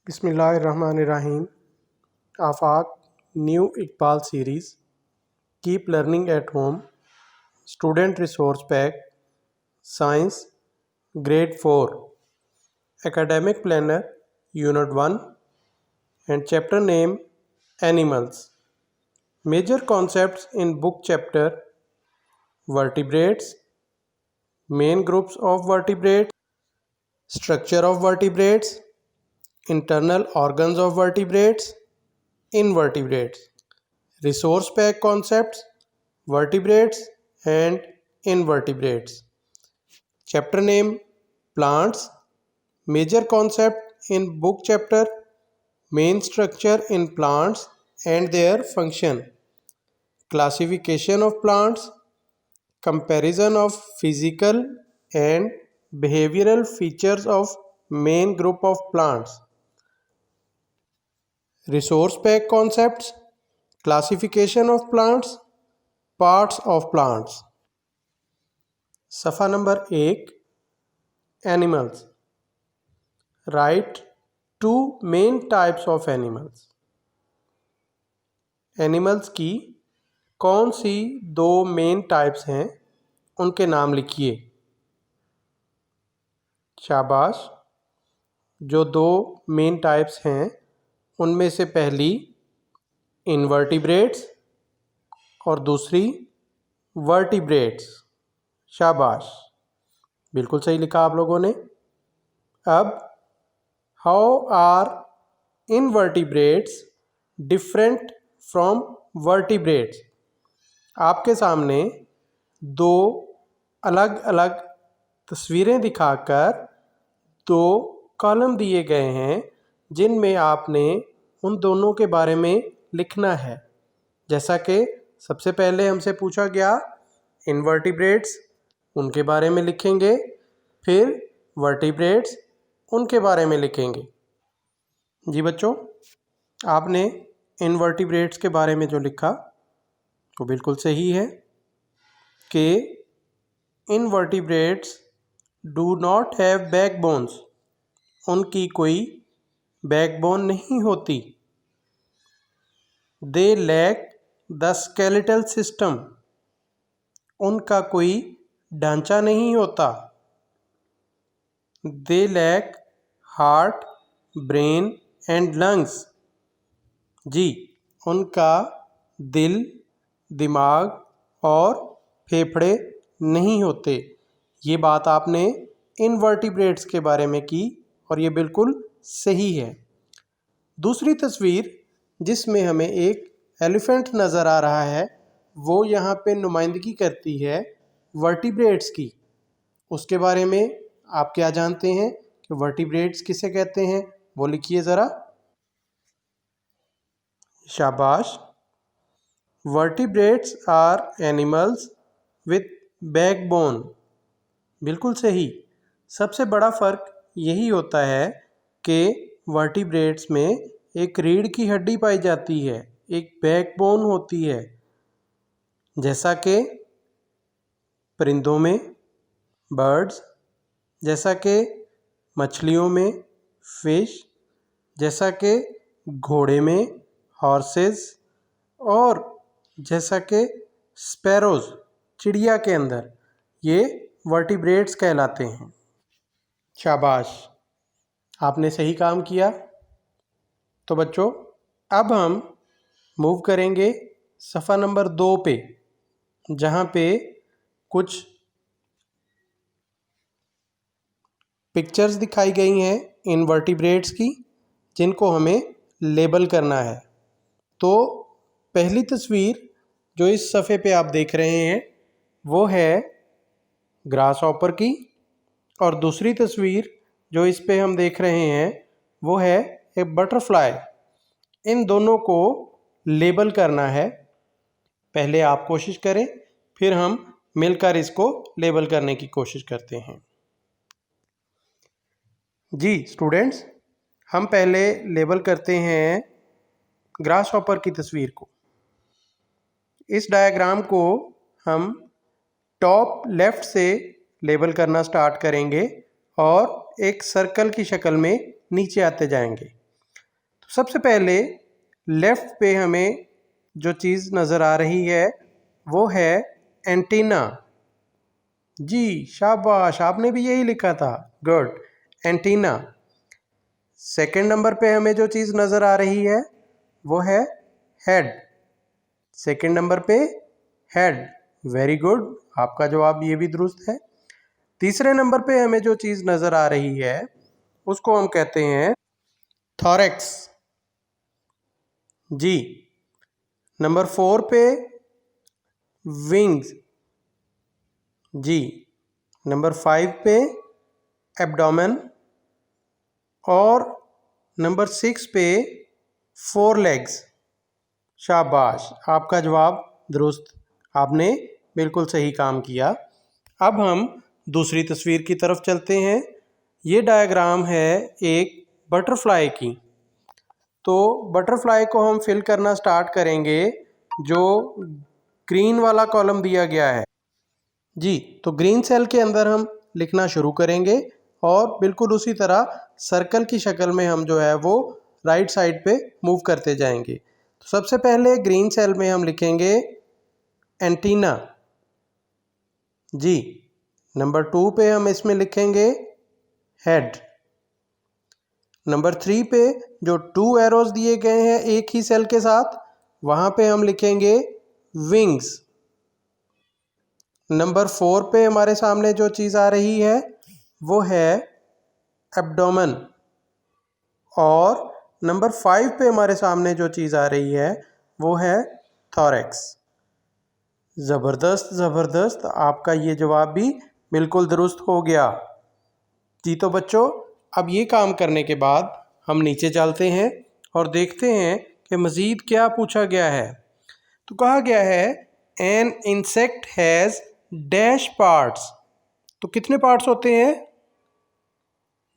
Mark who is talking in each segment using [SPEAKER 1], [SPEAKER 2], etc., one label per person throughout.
[SPEAKER 1] बिस्मिल्लाहिर्रहमानिर्रहीम। Afaq new Iqbal series keep learning at home student resource pack science grade 4 academic planner unit 1 and chapter name animals. Major concepts in book chapter vertebrates, main groups of vertebrates, structure of vertebrates, internal organs of vertebrates, invertebrates, resource pack concepts, vertebrates and invertebrates. Chapter name plants, major concept in book chapter, main structure in plants and their function, classification of plants, comparison of physical and behavioral features of main group of plants, resource pack concepts, classification of plants, parts of plants. सफ़ा number 1 animals. Right 2 main types of animals. Animals की कौन सी 2 main types हैं उनके नाम लिखिए। शाबाश। जो 2 main types हैं उनमें से पहली इनवर्टिब्रेट्स और दूसरी वर्टिब्रेट्स। शाबाश, बिल्कुल सही लिखा आप लोगों ने। अब how are invertebrates different from vertebrates. आपके सामने 2 अलग अलग तस्वीरें दिखाकर 2 कॉलम दिए गए हैं जिनमें आपने उन दोनों के बारे में लिखना है। जैसा कि सबसे पहले हमसे पूछा गया इनवर्टिब्रेट्स, उनके बारे में लिखेंगे, फिर वर्टिब्रेट्स, उनके बारे में लिखेंगे। जी बच्चों, आपने इनवर्टिब्रेट्स के बारे में जो लिखा वो बिल्कुल सही है कि invertebrates do not have backbones. उनकी कोई बैकबोन नहीं होती। They lack the skeletal system. उनका कोई ढांचा नहीं होता। They lack heart, brain and lungs. जी, उनका दिल, दिमाग और फेफड़े नहीं होते। ये बात आपने इनवर्टिब्रेट्स के बारे में की और ये बिल्कुल सही है। दूसरी तस्वीर जिसमें हमें एक एलिफेंट नज़र आ रहा है वो यहाँ पे नुमाइंदगी करती है वर्टिब्रेट्स की। उसके बारे में आप क्या जानते हैं कि वर्टिब्रेट्स किसे कहते हैं, वो लिखिए ज़रा। शाबाश। Vertebrates are animals with backbone. बिल्कुल सही। सबसे बड़ा फ़र्क यही होता है कि वर्टिब्रेट्स में एक रीढ़ की हड्डी पाई जाती है, एक बैकबोन होती है। जैसा कि परिंदों में बर्ड्स, जैसा कि मछलियों में फिश, जैसा कि घोड़े में हॉर्सेस और जैसा कि स्पैरोज चिड़िया के अंदर, ये वर्टिब्रेट्स कहलाते हैं। शाबाश, आपने सही काम किया। तो बच्चों, अब हम मूव करेंगे सफ़ा नंबर 2 पे, जहाँ पे कुछ पिक्चर्स दिखाई गई हैं इनवर्टिब्रेट्स की, जिनको हमें लेबल करना है। तो पहली तस्वीर जो इस सफ़े पे आप देख रहे हैं वो है ग्रास हॉपर की, और दूसरी तस्वीर जो इस पे हम देख रहे हैं वो है एक बटरफ्लाई। इन दोनों को लेबल करना है। पहले आप कोशिश करें, फिर हम मिलकर इसको लेबल करने की कोशिश करते हैं। जी स्टूडेंट्स, हम पहले लेबल करते हैं ग्रास हॉपर की तस्वीर को। इस डायग्राम को हम टॉप लेफ़्ट से लेबल करना स्टार्ट करेंगे और एक सर्कल की शक्ल में नीचे आते जाएंगे। तो सबसे पहले लेफ्ट पे हमें जो चीज़ नज़र आ रही है वो है एंटीना। जी शाबाश, आपने भी यही लिखा था, गुड, एंटीना। सेकंड नंबर पे हमें जो चीज़ नज़र आ रही है वो है हेड। सेकंड नंबर पे हेड, वेरी गुड, आपका जवाब ये भी दुरुस्त है। तीसरे नंबर पे हमें जो चीज़ नज़र आ रही है उसको हम कहते हैं थॉरेक्स। जी। नंबर 4 पे विंग्स। जी। नंबर 5 पे एब्डोमेन। और नंबर 6 पे 4 लेग्स। शाबाश, आपका जवाब दुरुस्त, आपने बिल्कुल सही काम किया। अब हम दूसरी तस्वीर की तरफ चलते हैं। ये डायग्राम है एक बटरफ्लाई की। तो बटरफ्लाई को हम फिल करना स्टार्ट करेंगे जो ग्रीन वाला कॉलम दिया गया है। जी, तो ग्रीन सेल के अंदर हम लिखना शुरू करेंगे और बिल्कुल उसी तरह सर्कल की शक्ल में हम जो है वो राइट साइड पे मूव करते जाएंगे। तो सबसे पहले ग्रीन सेल में हम लिखेंगे एंटीना। जी। नंबर 2 पे हम इसमें लिखेंगे हेड। नंबर 3 पे जो 2 एरोज दिए गए हैं एक ही सेल के साथ, वहाँ पे हम लिखेंगे विंग्स। नंबर 4 पे हमारे सामने जो चीज़ आ रही है वो है एब्डोमेन। और नंबर 5 पे हमारे सामने जो चीज़ आ रही है वो है थॉरेक्स। ज़बरदस्त ज़बरदस्त, आपका ये जवाब भी बिल्कुल दुरुस्त हो गया। जी, तो बच्चों अब ये काम करने के बाद हम नीचे चलते हैं और देखते हैं कि मज़ीद क्या पूछा गया है। तो कहा गया है an insect has dash parts. तो कितने पार्ट्स होते हैं?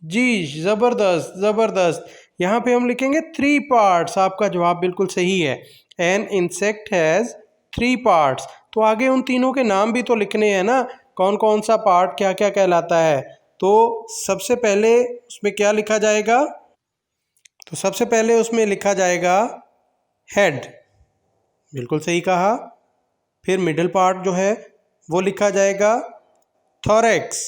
[SPEAKER 1] जी ज़बरदस्त ज़बरदस्त, यहाँ पे हम लिखेंगे 3 पार्ट्स। आपका जवाब बिल्कुल सही है, एन इंसेक्ट हैज़ 3 पार्ट्स। तो आगे उन तीनों के नाम भी तो लिखने हैं ना, कौन कौन सा पार्ट क्या क्या कहलाता है। तो सबसे पहले उसमें क्या लिखा जाएगा? तो सबसे पहले उसमें लिखा जाएगा हेड, बिल्कुल सही कहा। फिर मिडिल पार्ट जो है वो लिखा जाएगा थोरैक्स।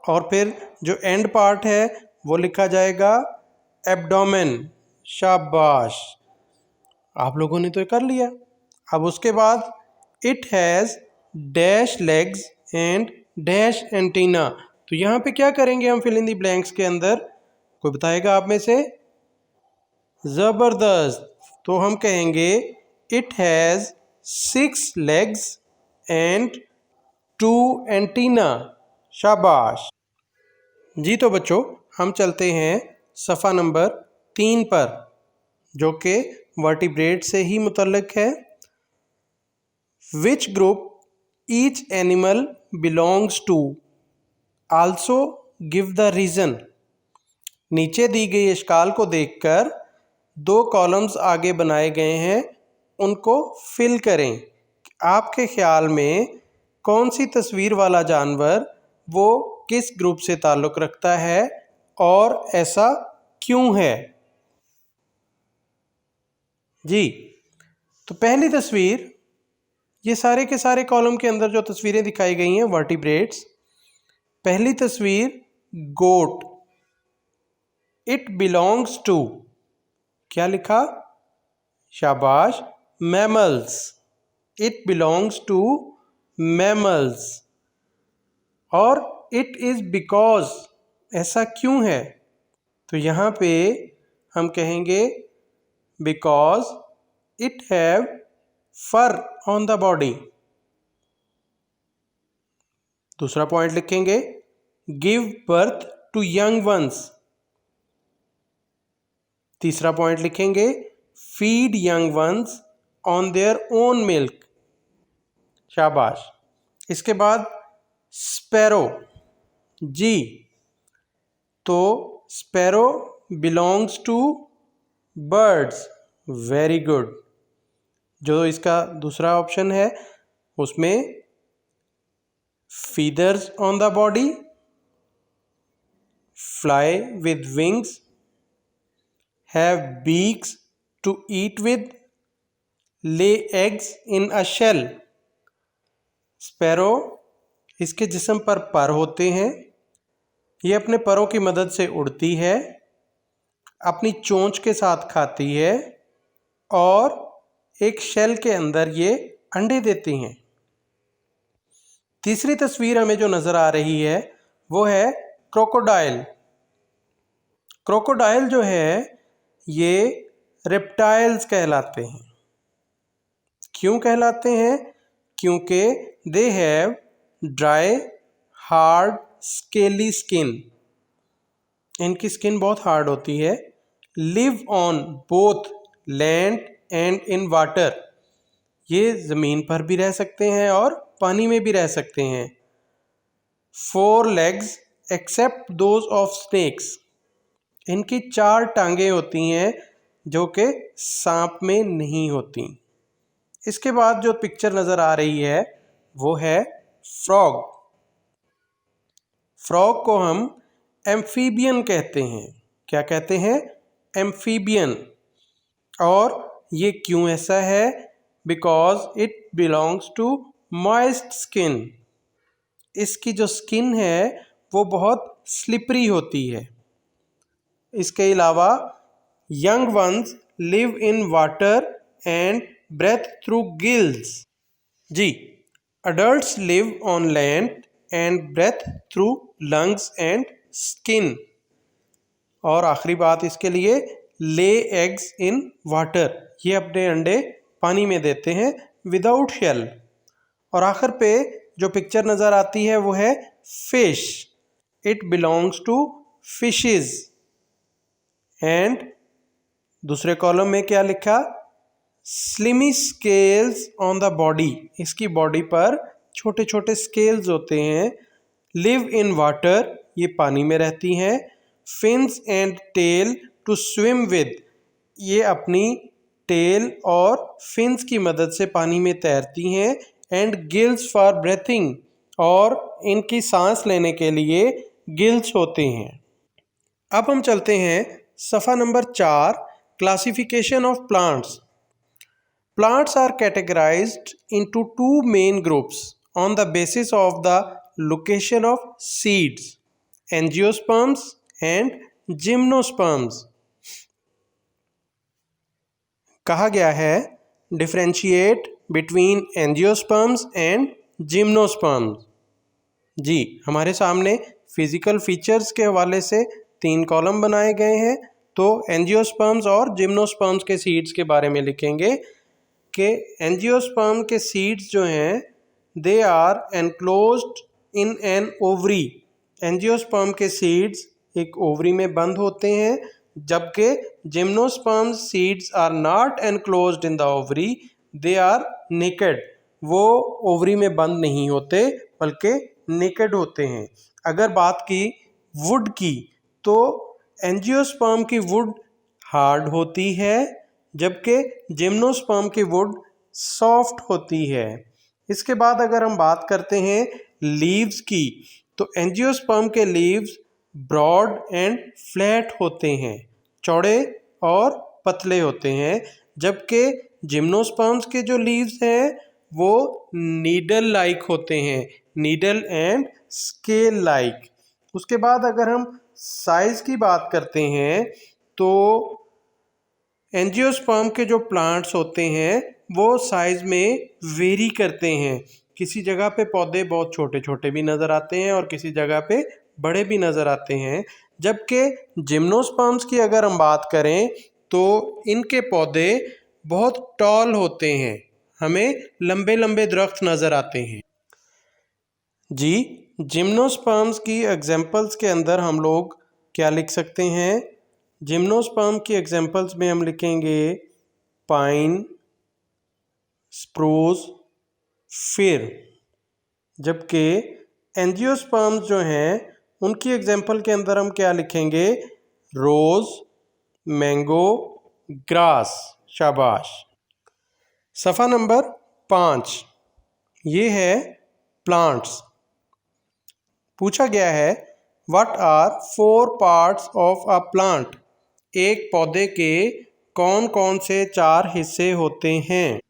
[SPEAKER 1] और फिर जो एंड पार्ट है वो लिखा जाएगा एब्डोमेन। शाबाश, आप लोगों ने तो कर लिया। अब उसके बाद it has dash legs and dash antenna. तो यहाँ पे क्या करेंगे हम फिल इन दी ब्लैंक्स के अंदर, कोई बताएगा आप में से? ज़बरदस्त, तो हम कहेंगे it has 6 legs and 2 antenna. शाबाश। जी, तो बच्चों हम चलते हैं सफ़ा नंबर 3 पर जो कि वर्टिब्रेट से ही मुतल्लिक है। Which group each animal belongs to, also give the reason. नीचे दी गई इश्काल को देखकर 2 कॉलम्स आगे बनाए गए हैं, उनको फिल करें। आपके ख्याल में कौन सी तस्वीर वाला जानवर वो किस ग्रुप से ताल्लुक़ रखता है और ऐसा क्यों है? जी, तो पहली तस्वीर, ये सारे के सारे कॉलम के अंदर जो तस्वीरें दिखाई गई हैं वर्टिब्रेट्स। पहली तस्वीर गोट, इट बिलोंग्स टू, क्या लिखा? शाबाश, mammals. It belongs to mammals. और इट इज़ बिकॉज, ऐसा क्यों है? तो यहाँ पे हम कहेंगे because it have fur on the body. दूसरा पॉइंट लिखेंगे give birth to young ones. तीसरा पॉइंट लिखेंगे feed young ones on their own milk. शाबाश। इसके बाद स्पैरो। जी, तो sparrow belongs to birds, very good. जो इसका दूसरा ऑप्शन है उसमें feathers on the body, fly with wings, have beaks to eat with, lay eggs in a shell। Sparrow, इसके जिस्म पर पर होते हैं, ये अपने परों की मदद से उड़ती है, अपनी चोंच के साथ खाती है और एक शेल के अंदर ये अंडे देती हैं। तीसरी तस्वीर हमें जो नज़र आ रही है वो है क्रोकोडाइल। क्रोकोडाइल जो है ये रेप्टाइल्स कहलाते हैं। क्यों कहलाते हैं? क्योंकि they have dry hard scaly skin, इनकी स्किन बहुत हार्ड होती है। Live on both land and in water, ये ज़मीन पर भी रह सकते हैं और पानी में भी रह सकते हैं। 4 legs except those of snakes, इनकी 4 टांगें होती हैं जो कि सांप में नहीं होती। इसके बाद जो पिक्चर नज़र आ रही है वो है फ्रॉग। फ्रॉग को हम एम्फीबियन कहते हैं। क्या कहते हैं? एम्फीबियन। और ये क्यों ऐसा है? Because it belongs to moist skin, इसकी जो स्किन है वो बहुत स्लिपरी होती है। इसके अलावा young ones live in water and breathe through gills. जी, adults live on land and breath through lungs and skin। और आखिरी बात इसके लिए lay eggs in water, ये अपने अंडे पानी में देते हैं विदाउट शेल। और आखिर पे जो पिक्चर नज़र आती है वो है fish. It belongs to fishes. And दूसरे कॉलम में क्या लिखा? Slimy scales on the body, इसकी बॉडी पर छोटे छोटे स्केल्स होते हैं। लिव इन वाटर, ये पानी में रहती हैं। Fins and tail to swim with, ये अपनी टेल और फिन्स की मदद से पानी में तैरती हैं। एंड गिल्स फॉर ब्रेथिंग, और इनकी सांस लेने के लिए गिल्स होते हैं। अब हम चलते हैं सफ़ा number 4, classification of plants. Plants are categorized into 2 main groups on the basis of the location of seeds, angiosperms and gymnosperms। कहा गया है differentiate between angiosperms and gymnosperms। जी, हमारे सामने फिजिकल फीचर्स के हवाले से 3 कॉलम बनाए गए हैं। तो एंजियोस्पर्म्स और जिम्नोस्पर्म्स के सीड्स के बारे में लिखेंगे कि एंजियोस्पर्म के सीड्स जो हैं they are enclosed in an ovary. Angiosperm के सीड्स एक ओवरी में बंद होते हैं, जबकि gymnosperm seeds are not enclosed in the ovary, they are naked. वो ओवरी में बंद नहीं होते बल्कि नेकेड होते हैं। अगर बात की वुड की तो एंजियोस्पर्म की वुड हार्ड होती है, जबकि जिम्नोस्पर्म की वुड सॉफ्ट होती है। इसके बाद अगर हम बात करते हैं लीव्स की, तो एंजियोस्पर्म के लीव्स ब्रॉड एंड फ्लैट होते हैं, चौड़े और पतले होते हैं, जबकि जिम्नोस्पर्म्स के जो लीव्स हैं वो नीडल लाइक होते हैं, नीडल एंड स्केल लाइक। उसके बाद अगर हम साइज की बात करते हैं तो एंजियोस्पर्म के जो प्लांट्स होते हैं वो साइज में वेरी करते हैं। किसी जगह पे पौधे बहुत छोटे छोटे भी नज़र आते हैं और किसी जगह पे बड़े भी नज़र आते हैं, जबकि जिम्नोस्पर्म्स की अगर हम बात करें तो इनके पौधे बहुत टॉल होते हैं, हमें लंबे लंबे दरख्त नज़र आते हैं। जी, जिम्नोस्पर्म्स की एग्जांपल्स के अंदर हम लोग क्या लिख सकते हैं? जिम्नोस्पर्म की एग्जांपल्स में हम लिखेंगे पाइन, स्प्रूस, फिर। जबकि एंजियोस्पर्म्स जो हैं उनकी एग्जांपल के अंदर हम क्या लिखेंगे? रोज़, मैंगो, ग्रास। शाबाश। सफ़ा नंबर 5, ये है प्लांट्स। पूछा गया है what are 4 parts of a plant. एक पौधे के कौन कौन से 4 हिस्से होते हैं?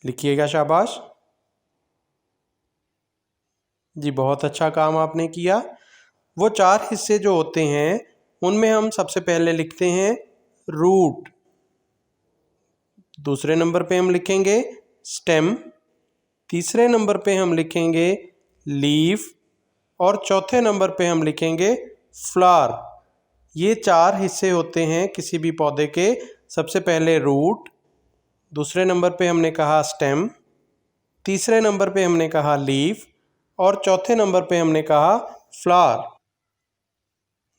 [SPEAKER 1] लिखिएगा, शाबाश जी, बहुत अच्छा काम आपने किया। वो 4 हिस्से जो होते हैं उनमें हम सबसे पहले लिखते हैं रूट, दूसरे नंबर पे हम लिखेंगे स्टेम, तीसरे नंबर पे हम लिखेंगे लीफ और चौथे नंबर पे हम लिखेंगे फ्लावर। ये 4 हिस्से होते हैं किसी भी पौधे के। सबसे पहले रूट, दूसरे नंबर पे हमने कहा स्टेम, तीसरे नंबर पे हमने कहा लीफ और चौथे नंबर पे हमने कहा फ्लावर।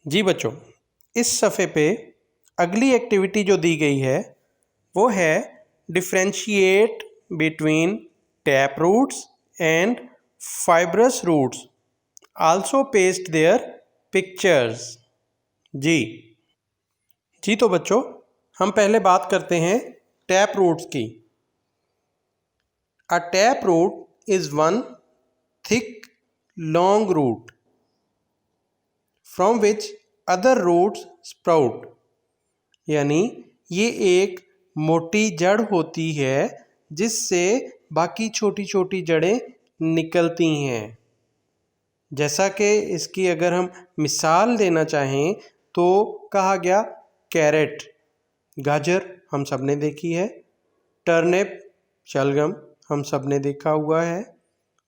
[SPEAKER 1] जी बच्चों, इस सफ़े पे अगली एक्टिविटी जो दी गई है वो है differentiate between tap roots and fibrous roots, also paste their pictures. जी तो बच्चों, हम पहले बात करते हैं टैप रूट्स की। A tap root is one thick long root from which other roots sprout, यानी ये एक मोटी जड़ होती है जिससे बाकी छोटी छोटी जड़ें निकलती हैं। जैसा कि इसकी अगर हम मिसाल देना चाहें तो कहा गया कैरेट, गाजर हम सब ने देखी है, टर्निप, शलगम हम सब ने देखा हुआ है,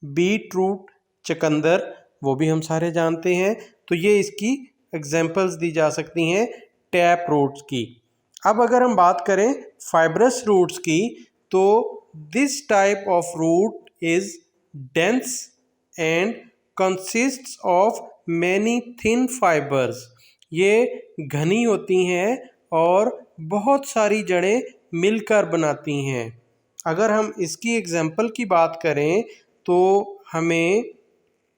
[SPEAKER 1] बीट रूट, चुकंदर वो भी हम सारे जानते हैं। तो ये इसकी एग्जाम्पल्स दी जा सकती हैं टैप रूट्स की। अब अगर हम बात करें फाइब्रस रूट्स की तो this type of root is dense and consists of many thin fibres. ये घनी होती हैं और बहुत सारी जड़ें मिलकर बनाती हैं। अगर हम इसकी एग्जाम्पल की बात करें तो हमें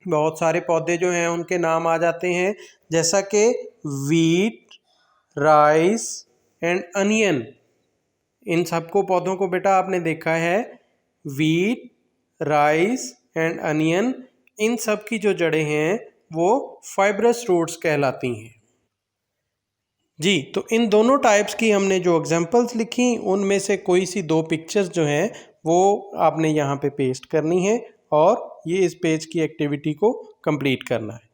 [SPEAKER 1] बहुत सारे पौधे जो हैं उनके नाम आ जाते हैं, जैसा कि वीट, राइस एंड अनियन। इन सबको पौधों को बेटा आपने देखा है, वीट, राइस एंड अनियन, इन सब की जो जड़ें हैं वो फाइब्रस रूट्स कहलाती हैं। जी, तो इन दोनों टाइप्स की हमने जो एग्जांपल्स लिखी उनमें से कोई सी 2 पिक्चर्स जो हैं वो आपने यहाँ पे पेस्ट करनी है और ये इस पेज की एक्टिविटी को कंप्लीट करना है।